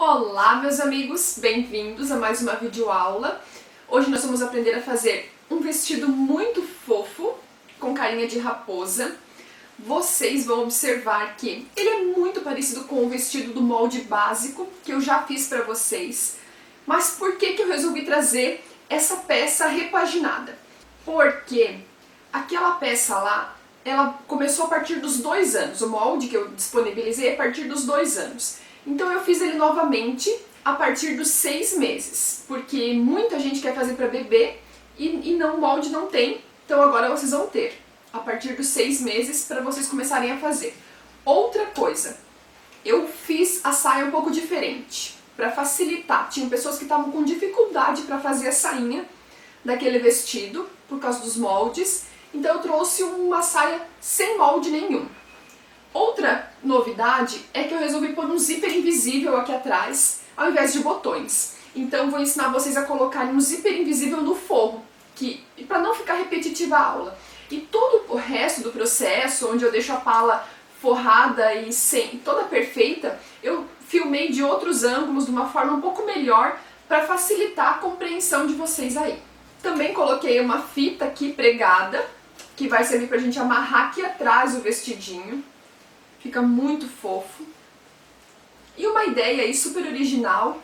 Olá, meus amigos, bem-vindos a mais uma videoaula. Hoje nós vamos aprender a fazer um vestido muito fofo, com carinha de raposa. Vocês vão observar que ele é muito parecido com o vestido do molde básico que eu já fiz para vocês. Mas por que eu resolvi trazer essa peça repaginada? Porque aquela peça lá, ela começou a partir dos 2 anos. O molde que eu disponibilizei é a partir dos 2 anos. Então eu fiz ele novamente a partir dos 6 meses, porque muita gente quer fazer para bebê e não, o molde não tem, então agora vocês vão ter a partir dos 6 meses para vocês começarem a fazer. Outra coisa, eu fiz a saia um pouco diferente, para facilitar. Tinham pessoas que estavam com dificuldade para fazer a sainha daquele vestido, por causa dos moldes, então eu trouxe uma saia sem molde nenhum. Outra novidade é que eu resolvi pôr um zíper invisível aqui atrás, ao invés de botões. Então vou ensinar vocês a colocarem um zíper invisível no forro, para não ficar repetitiva a aula. E todo o resto do processo, onde eu deixo a pala forrada e toda perfeita, eu filmei de outros ângulos, de uma forma um pouco melhor, para facilitar a compreensão de vocês aí. Também coloquei uma fita aqui pregada, que vai servir pra gente amarrar aqui atrás o vestidinho. Fica muito fofo. E uma ideia aí super original,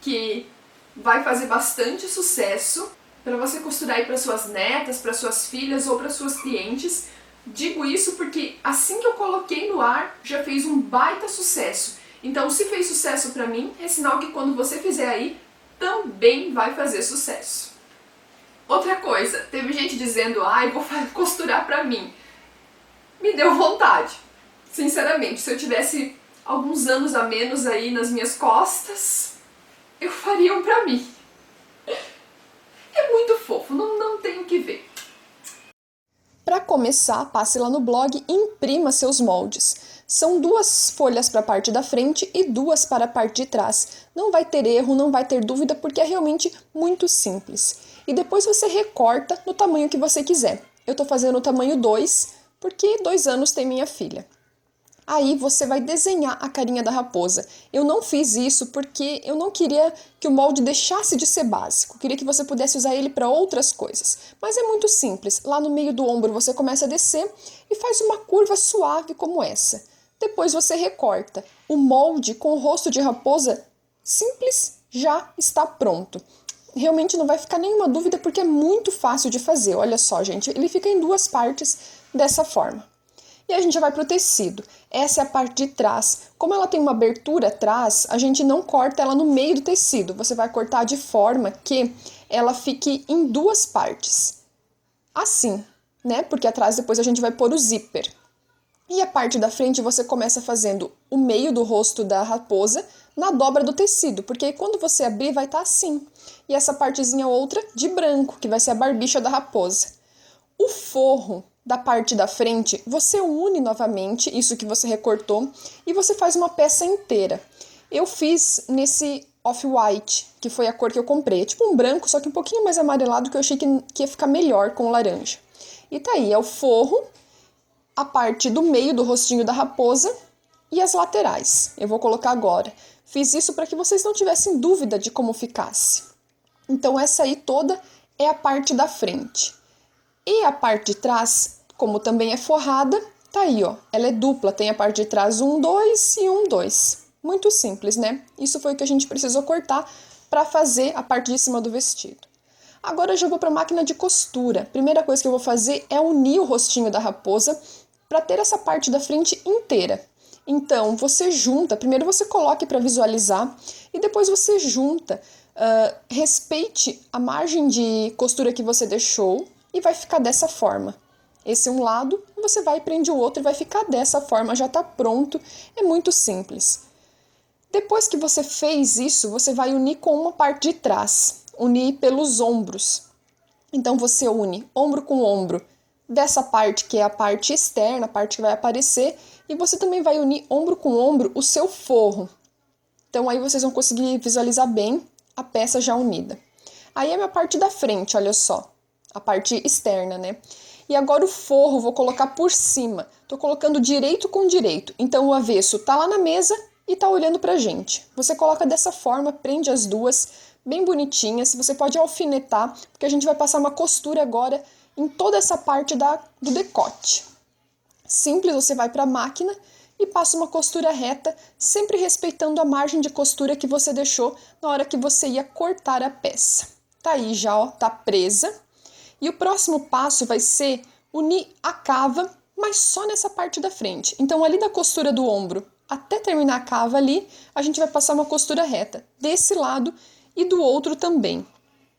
que vai fazer bastante sucesso para você costurar aí para suas netas, para suas filhas ou para suas clientes. Digo isso porque assim que eu coloquei no ar, já fez um baita sucesso. Então, se fez sucesso para mim, é sinal que quando você fizer aí, também vai fazer sucesso. Outra coisa, teve gente dizendo, vou costurar pra mim. Me deu vontade. Sinceramente, se eu tivesse alguns anos a menos aí nas minhas costas, eu faria um pra mim. É muito fofo, não tem o que ver. Para começar, passe lá no blog e imprima seus moldes. São 2 folhas para a parte da frente e 2 para a parte de trás. Não vai ter erro, não vai ter dúvida, porque é realmente muito simples. E depois você recorta no tamanho que você quiser. Eu estou fazendo o tamanho 2, porque 2 anos tem minha filha. Aí você vai desenhar a carinha da raposa. Eu não fiz isso porque eu não queria que o molde deixasse de ser básico. Eu queria que você pudesse usar ele para outras coisas. Mas é muito simples. Lá no meio do ombro você começa a descer e faz uma curva suave como essa. Depois você recorta. O molde com o rosto de raposa simples já está pronto. Realmente não vai ficar nenhuma dúvida porque é muito fácil de fazer. Olha só, gente, ele fica em 2 partes dessa forma. E a gente já vai para o tecido. Essa é a parte de trás. Como ela tem uma abertura atrás, a gente não corta ela no meio do tecido. Você vai cortar de forma que ela fique em 2 partes. Assim, né? Porque atrás depois a gente vai pôr o zíper. E a parte da frente você começa fazendo o meio do rosto da raposa na dobra do tecido, porque aí quando você abrir vai estar assim. E essa partezinha outra de branco, que vai ser a barbicha da raposa. O forro da parte da frente, você une novamente isso que você recortou e você faz uma peça inteira. Eu fiz nesse off-white, que foi a cor que eu comprei. É tipo um branco, só que um pouquinho mais amarelado, que eu achei que ia ficar melhor com o laranja. E tá aí, é o forro, a parte do meio do rostinho da raposa e as laterais. Eu vou colocar agora. Fiz isso para que vocês não tivessem dúvida de como ficasse. Então essa aí toda é a parte da frente. E a parte de trás, como também é forrada, tá aí, ó. Ela é dupla, tem a parte de trás 1, 2 e 1, 2. Muito simples, né? Isso foi o que a gente precisou cortar para fazer a parte de cima do vestido. Agora eu já vou para a máquina de costura. Primeira coisa que eu vou fazer é unir o rostinho da raposa para ter essa parte da frente inteira. Então, você junta, primeiro você coloque para visualizar e depois você junta. Respeite a margem de costura que você deixou e vai ficar dessa forma. Esse é um lado, você vai e prende o outro e vai ficar dessa forma, já está pronto, é muito simples. Depois que você fez isso, você vai unir com uma parte de trás, unir pelos ombros. Então você une ombro com ombro dessa parte que é a parte externa, a parte que vai aparecer, e você também vai unir ombro com ombro o seu forro. Então aí vocês vão conseguir visualizar bem a peça já unida. Aí é a minha parte da frente, olha só. A parte externa, né? E agora o forro vou colocar por cima. Tô colocando direito com direito. Então o avesso tá lá na mesa e tá olhando pra gente. Você coloca dessa forma, prende as duas, bem bonitinhas. Você pode alfinetar, porque a gente vai passar uma costura agora em toda essa parte do decote. Simples, você vai para a máquina e passa uma costura reta, sempre respeitando a margem de costura que você deixou na hora que você ia cortar a peça. Tá aí já, ó, tá presa. E o próximo passo vai ser unir a cava, mas só nessa parte da frente. Então, ali da costura do ombro até terminar a cava ali, a gente vai passar uma costura reta desse lado e do outro também.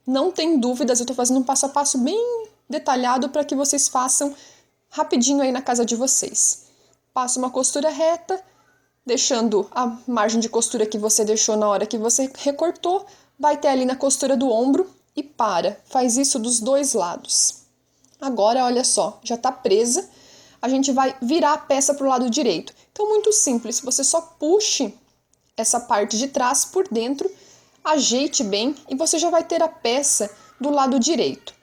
Não tem dúvidas, eu tô fazendo um passo a passo bem detalhado para que vocês façam rapidinho aí na casa de vocês. Passa uma costura reta, deixando a margem de costura que você deixou na hora que você recortou, vai ter ali na costura do ombro e para. Faz isso dos dois lados. Agora, olha só, já tá presa, a gente vai virar a peça pro lado direito. Então, muito simples, você só puxe essa parte de trás por dentro, ajeite bem e você já vai ter a peça do lado direito.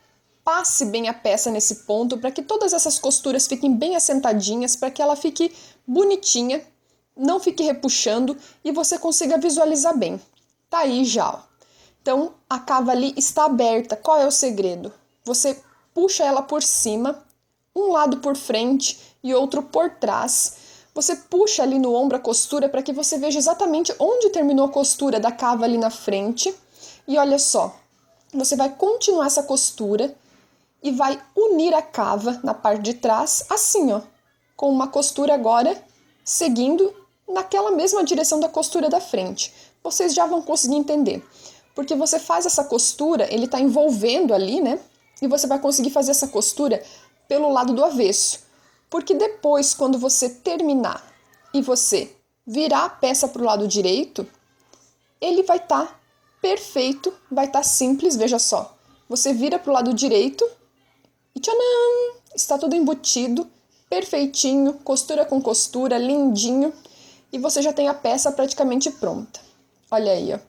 Passe bem a peça nesse ponto para que todas essas costuras fiquem bem assentadinhas, para que ela fique bonitinha, não fique repuxando e você consiga visualizar bem. Tá aí já, ó. Então, a cava ali está aberta. Qual é o segredo? Você puxa ela por cima, um lado por frente e outro por trás. Você puxa ali no ombro a costura para que você veja exatamente onde terminou a costura da cava ali na frente. E olha só, você vai continuar essa costura e vai unir a cava na parte de trás, assim, ó, com uma costura agora seguindo naquela mesma direção da costura da frente. Vocês já vão conseguir entender, porque você faz essa costura, ele tá envolvendo ali, né? E você vai conseguir fazer essa costura pelo lado do avesso, porque depois, quando você terminar e você virar a peça pro lado direito, ele vai estar perfeito, vai estar simples, veja só. Você vira pro lado direito e tchanam! Está tudo embutido, perfeitinho, costura com costura, lindinho. E você já tem a peça praticamente pronta. Olha aí, ó.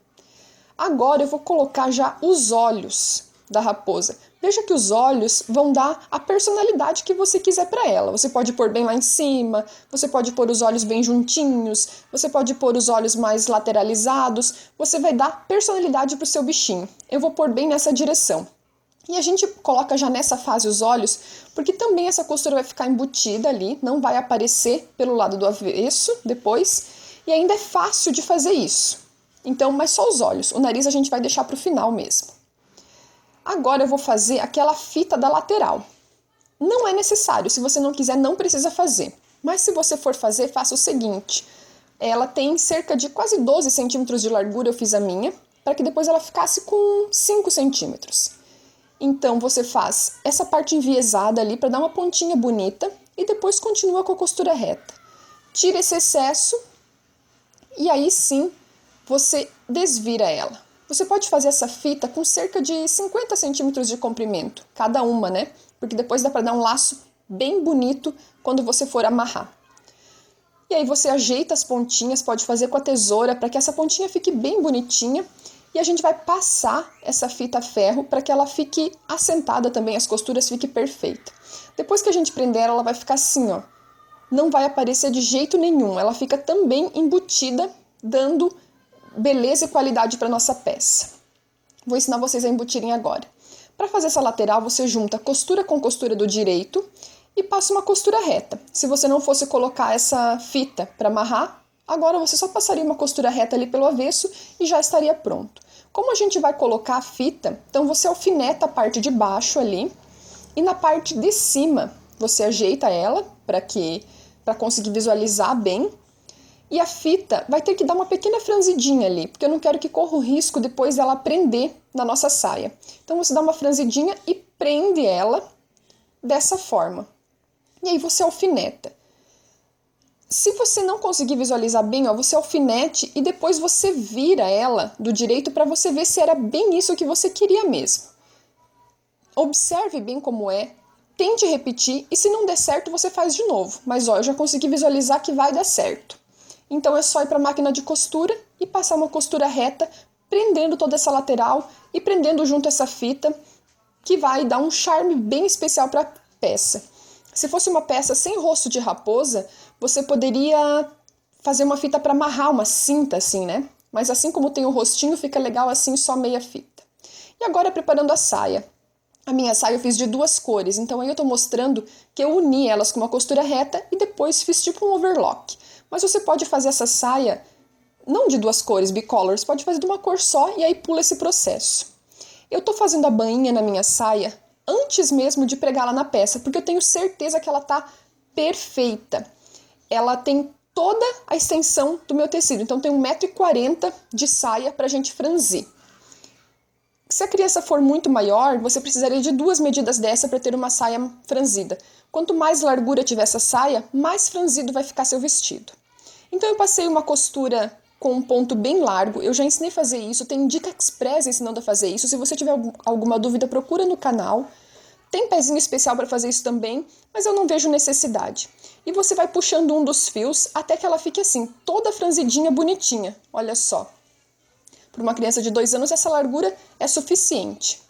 Agora eu vou colocar já os olhos da raposa. Veja que os olhos vão dar a personalidade que você quiser para ela. Você pode pôr bem lá em cima, você pode pôr os olhos bem juntinhos, você pode pôr os olhos mais lateralizados. Você vai dar personalidade pro seu bichinho. Eu vou pôr bem nessa direção. E a gente coloca já nessa fase os olhos, porque também essa costura vai ficar embutida ali, não vai aparecer pelo lado do avesso depois, e ainda é fácil de fazer isso. Então, mas só os olhos, o nariz a gente vai deixar para o final mesmo. Agora eu vou fazer aquela fita da lateral. Não é necessário, se você não quiser, não precisa fazer. Mas se você for fazer, faça o seguinte. Ela tem cerca de quase 12 centímetros de largura, eu fiz a minha, para que depois ela ficasse com 5 centímetros. Então, você faz essa parte enviesada ali para dar uma pontinha bonita e depois continua com a costura reta. Tira esse excesso e aí sim você desvira ela. Você pode fazer essa fita com cerca de 50 centímetros de comprimento, cada uma, né? Porque depois dá para dar um laço bem bonito quando você for amarrar. E aí você ajeita as pontinhas, pode fazer com a tesoura para que essa pontinha fique bem bonitinha. E a gente vai passar essa fita a ferro para que ela fique assentada também, as costuras fiquem perfeitas. Depois que a gente prender ela vai ficar assim, ó. Não vai aparecer de jeito nenhum. Ela fica também embutida, dando beleza e qualidade para nossa peça. Vou ensinar vocês a embutirem agora. Para fazer essa lateral, você junta costura com costura do direito e passa uma costura reta. Se você não fosse colocar essa fita para amarrar, agora você só passaria uma costura reta ali pelo avesso e já estaria pronto. Como a gente vai colocar a fita, então você alfineta a parte de baixo ali e na parte de cima você ajeita ela para conseguir visualizar bem. E a fita vai ter que dar uma pequena franzidinha ali, porque eu não quero que corra o risco depois dela prender na nossa saia. Então você dá uma franzidinha e prende ela dessa forma. E aí você alfineta. Se você não conseguir visualizar bem, ó, você alfinete e depois você vira ela do direito para você ver se era bem isso que você queria mesmo. Observe bem como é, tente repetir e se não der certo você faz de novo. Mas ó, eu já consegui visualizar que vai dar certo. Então é só ir para a máquina de costura e passar uma costura reta, prendendo toda essa lateral e prendendo junto essa fita, que vai dar um charme bem especial para a peça. Se fosse uma peça sem rosto de raposa, você poderia fazer uma fita para amarrar uma cinta assim, né? Mas assim como tem o rostinho, fica legal assim, só meia fita. E agora preparando a saia. A minha saia eu fiz de 2 cores, então aí eu tô mostrando que eu uni elas com uma costura reta e depois fiz tipo um overlock. Mas você pode fazer essa saia não de 2 cores, bicolor, você pode fazer de uma cor só e aí pula esse processo. Eu tô fazendo a bainha na minha saia antes mesmo de pregá-la na peça, porque eu tenho certeza que ela tá perfeita. Ela tem toda a extensão do meu tecido, então tem 1,40 m de saia pra gente franzir. Se a criança for muito maior, você precisaria de 2 medidas dessa para ter uma saia franzida. Quanto mais largura tiver essa saia, mais franzido vai ficar seu vestido. Então eu passei uma costura com um ponto bem largo, eu já ensinei a fazer isso, tem dica express ensinando a fazer isso. Se você tiver alguma dúvida, procura no canal. Tem pezinho especial para fazer isso também, mas eu não vejo necessidade. E você vai puxando um dos fios até que ela fique assim, toda franzidinha, bonitinha. Olha só. Para uma criança de 2 anos, essa largura é suficiente.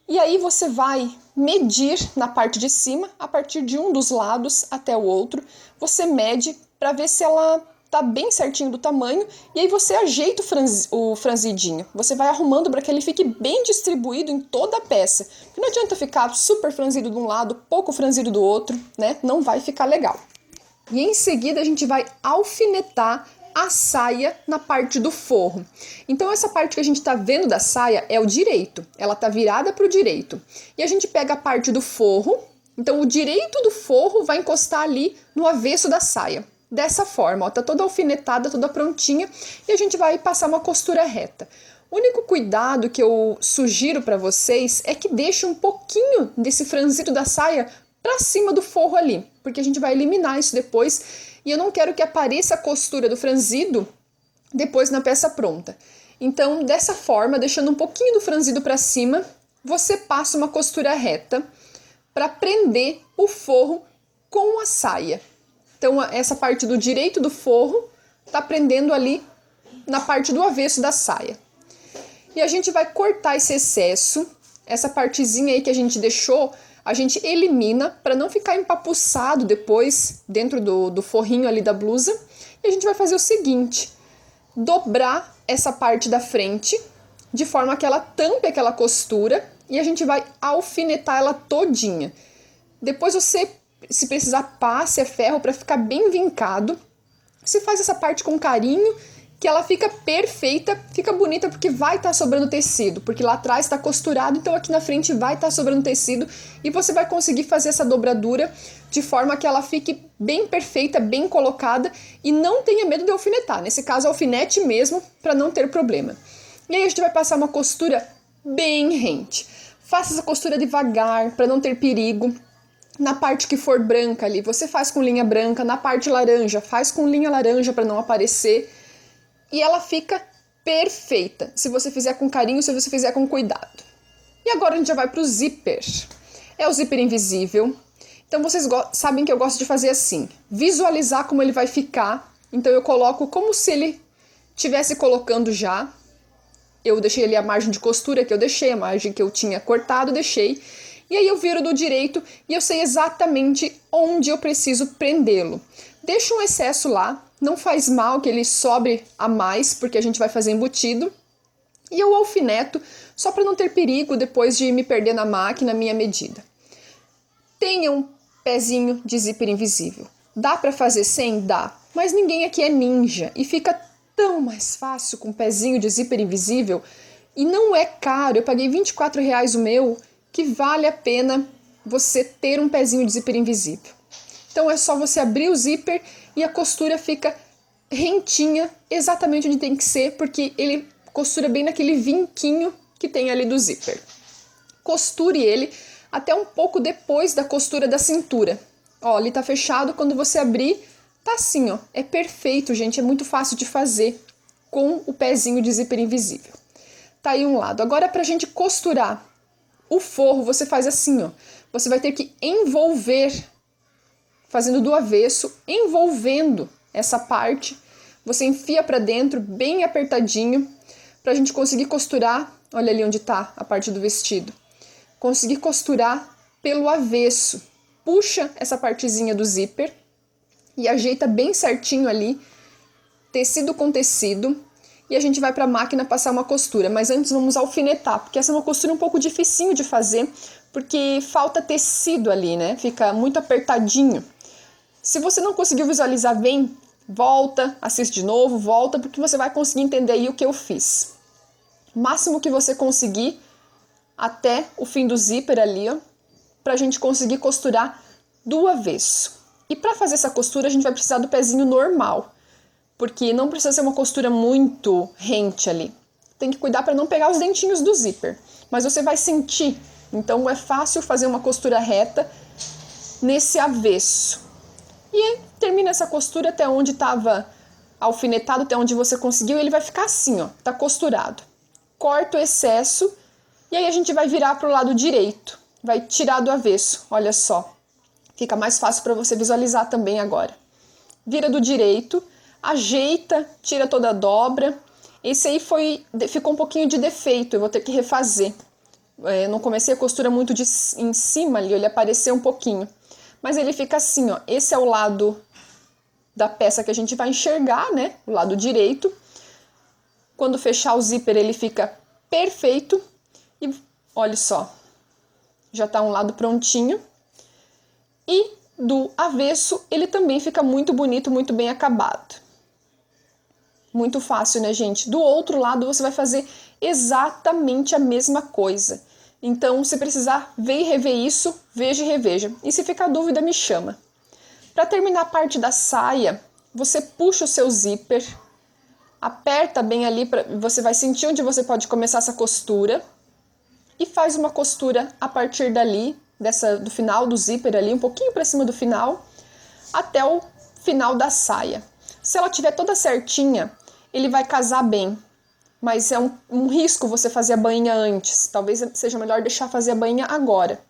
E aí você vai medir na parte de cima, a partir de um dos lados até o outro. Você mede para ver se ela tá bem certinho do tamanho, e aí você ajeita o franzidinho. Você vai arrumando para que ele fique bem distribuído em toda a peça. Porque não adianta ficar super franzido de um lado, pouco franzido do outro, né? Não vai ficar legal. E em seguida a gente vai alfinetar a saia na parte do forro. Então essa parte que a gente tá vendo da saia é o direito, ela tá virada pro direito. E a gente pega a parte do forro, então o direito do forro vai encostar ali no avesso da saia. Dessa forma, ó, tá toda alfinetada, toda prontinha, e a gente vai passar uma costura reta. O único cuidado que eu sugiro para vocês é que deixe um pouquinho desse franzido da saia para cima do forro ali, porque a gente vai eliminar isso depois, e eu não quero que apareça a costura do franzido depois na peça pronta. Então, dessa forma, deixando um pouquinho do franzido para cima, você passa uma costura reta para prender o forro com a saia. Então, essa parte do direito do forro tá prendendo ali na parte do avesso da saia. E a gente vai cortar esse excesso, essa partezinha aí que a gente deixou, a gente elimina para não ficar empapuçado depois dentro do forrinho ali da blusa. E a gente vai fazer o seguinte, dobrar essa parte da frente, de forma que ela tampe aquela costura, e a gente vai alfinetar ela todinha. Depois você, se precisar, passe a ferro para ficar bem vincado. Você faz essa parte com carinho, que ela fica perfeita, fica bonita porque vai estar sobrando tecido, porque lá atrás está costurado, então aqui na frente vai estar sobrando tecido, e você vai conseguir fazer essa dobradura de forma que ela fique bem perfeita, bem colocada, e não tenha medo de alfinetar. Nesse caso, alfinete mesmo, para não ter problema. E aí a gente vai passar uma costura bem rente. Faça essa costura devagar, para não ter perigo. Na parte que for branca ali, você faz com linha branca. Na parte laranja, faz com linha laranja para não aparecer. E ela fica perfeita, se você fizer com carinho, se você fizer com cuidado. E agora a gente já vai para o zíper. É o zíper invisível. Então vocês sabem que eu gosto de fazer assim, visualizar como ele vai ficar. Então eu coloco como se ele estivesse colocando já. Eu deixei ali a margem de costura que eu deixei, a margem que eu tinha cortado, deixei. E aí eu viro do direito e eu sei exatamente onde eu preciso prendê-lo. Deixa um excesso lá, não faz mal que ele sobre a mais, porque a gente vai fazer embutido. E eu alfineto, só para não ter perigo depois de me perder na máquina, minha medida. Tenha um pezinho de zíper invisível. Dá para fazer sem? Dá. Mas ninguém aqui é ninja e fica tão mais fácil com um pezinho de zíper invisível. E não é caro, eu paguei R$24 o meu, que vale a pena você ter um pezinho de zíper invisível. Então é só você abrir o zíper e a costura fica rentinha, exatamente onde tem que ser, porque ele costura bem naquele vinquinho que tem ali do zíper. Costure ele até um pouco depois da costura da cintura. Ó, ali tá fechado, quando você abrir, tá assim, ó. É perfeito, gente, é muito fácil de fazer com o pezinho de zíper invisível. Tá aí um lado. Agora pra gente costurar o forro, você faz assim, ó. Você vai ter que envolver, fazendo do avesso, envolvendo essa parte. Você enfia pra dentro, bem apertadinho, pra gente conseguir costurar. Olha ali onde tá a parte do vestido. Conseguir costurar pelo avesso. Puxa essa partezinha do zíper e ajeita bem certinho ali, tecido com tecido, e a gente vai para a máquina passar uma costura. Mas antes vamos alfinetar, porque essa é uma costura um pouco dificinho de fazer, porque falta tecido ali, né? Fica muito apertadinho. Se você não conseguiu visualizar bem, volta, assiste de novo, volta, porque você vai conseguir entender aí o que eu fiz. O máximo que você conseguir até o fim do zíper ali, ó, pra gente conseguir costurar do avesso. E para fazer essa costura a gente vai precisar do pezinho normal, porque não precisa ser uma costura muito rente ali. Tem que cuidar para não pegar os dentinhos do zíper, mas você vai sentir, então é fácil fazer uma costura reta nesse avesso. E termina essa costura até onde estava alfinetado, até onde você conseguiu, ele vai ficar assim, ó, tá costurado. Corta o excesso e aí a gente vai virar para o lado direito, vai tirar do avesso, olha só. Fica mais fácil para você visualizar também agora. Vira do direito, ajeita, tira toda a dobra. Esse aí ficou um pouquinho de defeito, eu vou ter que refazer. Não comecei a costura muito em cima ali, ele apareceu um pouquinho. Mas ele fica assim, ó. Esse é o lado da peça que a gente vai enxergar, né? O lado direito. Quando fechar o zíper, ele fica perfeito. E olha só, já tá um lado prontinho. E do avesso, ele também fica muito bonito, muito bem acabado. Muito fácil, né, gente? Do outro lado, você vai fazer exatamente a mesma coisa. Então, se precisar ver e rever isso, veja e reveja. E se ficar dúvida, me chama. Para terminar a parte da saia, você puxa o seu zíper, aperta bem ali, você vai sentir onde você pode começar essa costura e faz uma costura a partir dali, do final do zíper ali, um pouquinho para cima do final, até o final da saia. Se ela tiver toda certinha, ele vai casar bem. Mas é um risco você fazer a bainha antes. Talvez seja melhor deixar fazer a bainha agora.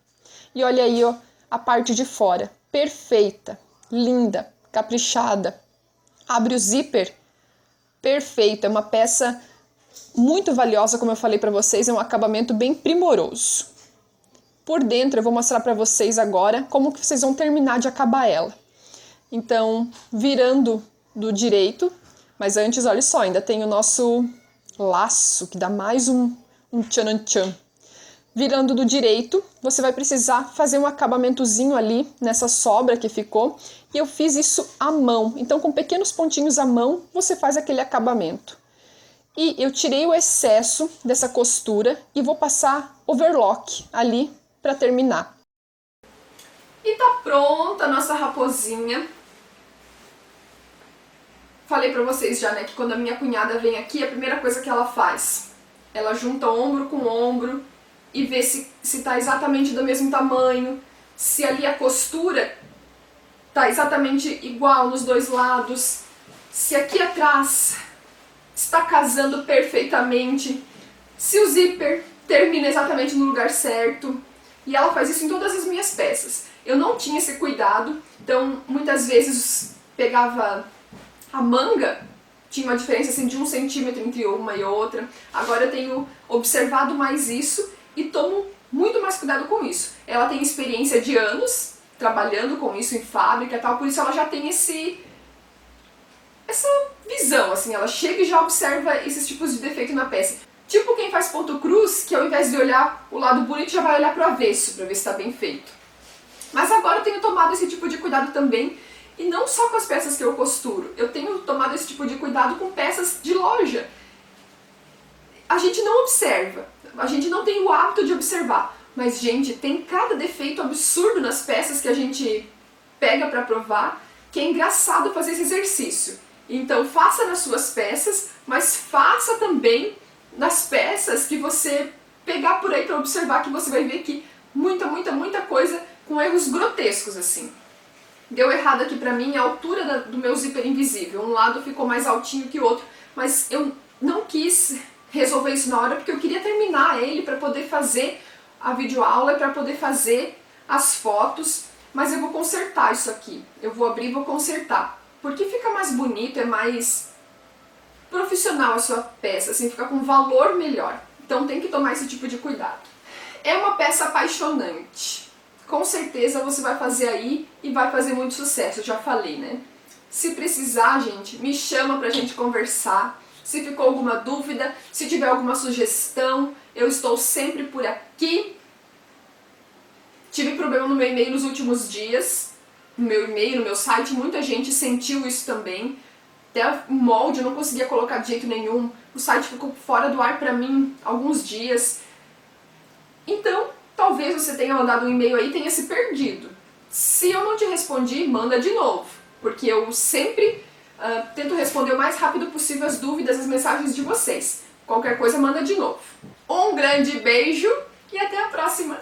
E olha aí, ó, a parte de fora. Perfeita, linda, caprichada. Abre o zíper. Perfeito. É uma peça muito valiosa, como eu falei para vocês. É um acabamento bem primoroso. Por dentro eu vou mostrar para vocês agora como que vocês vão terminar de acabar ela. Então, virando do direito. Mas antes, olha só, ainda tem o nosso laço, que dá mais um tchan-tchan. Virando do direito, você vai precisar fazer um acabamentozinho ali nessa sobra que ficou. E eu fiz isso à mão. Então, com pequenos pontinhos à mão, você faz aquele acabamento. E eu tirei o excesso dessa costura e vou passar overlock ali para terminar. E tá pronta a nossa raposinha. Falei pra vocês já, né, que quando a minha cunhada vem aqui, a primeira coisa que ela faz, ela junta ombro com ombro e vê se tá exatamente do mesmo tamanho, se ali a costura tá exatamente igual nos dois lados, se aqui atrás está casando perfeitamente, se o zíper termina exatamente no lugar certo. E ela faz isso em todas as minhas peças. Eu não tinha esse cuidado, então muitas vezes pegava a manga, tinha uma diferença assim, de 1 centímetro entre uma e outra. Agora eu tenho observado mais isso e tomo muito mais cuidado com isso. Ela tem experiência de anos trabalhando com isso em fábrica e tal, por isso ela já tem essa visão, assim, ela chega e já observa esses tipos de defeito na peça. Tipo quem faz ponto cruz, que ao invés de olhar o lado bonito, já vai olhar pro avesso pra ver se tá bem feito. Mas agora eu tenho tomado esse tipo de cuidado também. E não só com as peças que eu costuro, eu tenho tomado esse tipo de cuidado com peças de loja. A gente não observa, a gente não tem o hábito de observar, mas, gente, tem cada defeito absurdo nas peças que a gente pega pra provar, que é engraçado fazer esse exercício. Então, faça nas suas peças, mas faça também nas peças que você pegar por aí pra observar, que você vai ver que muita coisa com erros grotescos, assim. Deu errado aqui pra mim a altura do meu zíper invisível. Um lado ficou mais altinho que o outro, mas eu não quis resolver isso na hora porque eu queria terminar ele para poder fazer a videoaula e para poder fazer as fotos, mas eu vou consertar isso aqui. Eu vou abrir e vou consertar, porque fica mais bonito, é mais profissional a sua peça, assim, fica com valor melhor. Então tem que tomar esse tipo de cuidado. É uma peça apaixonante. Com certeza você vai fazer aí e vai fazer muito sucesso, eu já falei, né? Se precisar, gente, me chama pra gente conversar. Se ficou alguma dúvida, se tiver alguma sugestão, eu estou sempre por aqui. Tive problema no meu e-mail nos últimos dias, no meu e-mail, no meu site, muita gente sentiu isso também. Até o molde eu não conseguia colocar de jeito nenhum, o site ficou fora do ar pra mim alguns dias. Então, talvez você tenha mandado um e-mail aí e tenha se perdido. Se eu não te respondi, manda de novo, porque eu sempre tento responder o mais rápido possível as dúvidas, as mensagens de vocês. Qualquer coisa, manda de novo. Um grande beijo e até a próxima!